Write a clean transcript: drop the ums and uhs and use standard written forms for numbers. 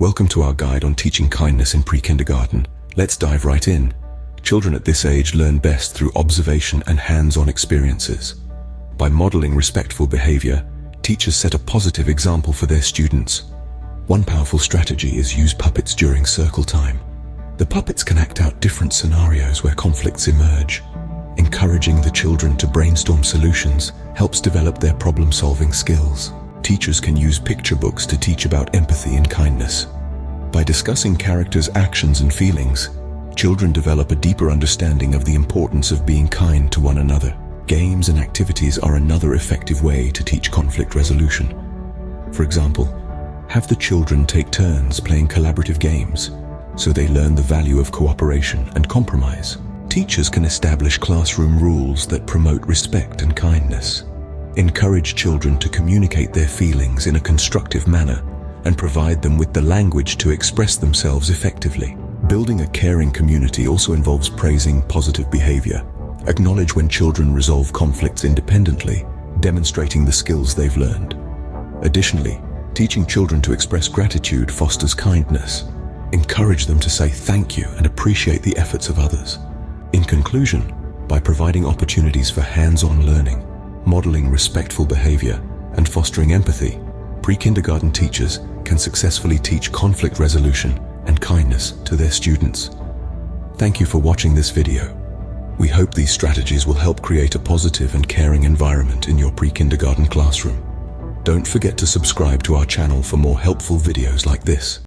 Welcome to our guide on teaching kindness in pre-kindergarten. Let's dive right in. Children at this age learn best through observation and hands-on experiences. By modeling respectful behavior, teachers set a positive example for their students. One powerful strategy is use puppets during circle time. The puppets can act out different scenarios where conflicts emerge. Encouraging the children to brainstorm solutions helps develop their problem-solving skills. Teachers can use picture books to teach about empathy and kindness. By discussing characters' actions and feelings, children develop a deeper understanding of the importance of being kind to one another. Games and activities are another effective way to teach conflict resolution. For example, have the children take turns playing collaborative games, so they learn the value of cooperation and compromise. Teachers can establish classroom rules that promote respect and kindness. Encourage children to communicate their feelings in a constructive manner and provide them with the language to express themselves effectively. Building a caring community also involves praising positive behavior. Acknowledge when children resolve conflicts independently, demonstrating the skills they've learned. Additionally, teaching children to express gratitude fosters kindness. Encourage them to say thank you and appreciate the efforts of others. In conclusion, by providing opportunities for hands-on learning, modeling respectful behavior, and fostering empathy, pre-kindergarten teachers can successfully teach conflict resolution and kindness to their students. Thank you for watching this video. We hope these strategies will help create a positive and caring environment in your pre-kindergarten classroom. Don't forget to subscribe to our channel for more helpful videos like this.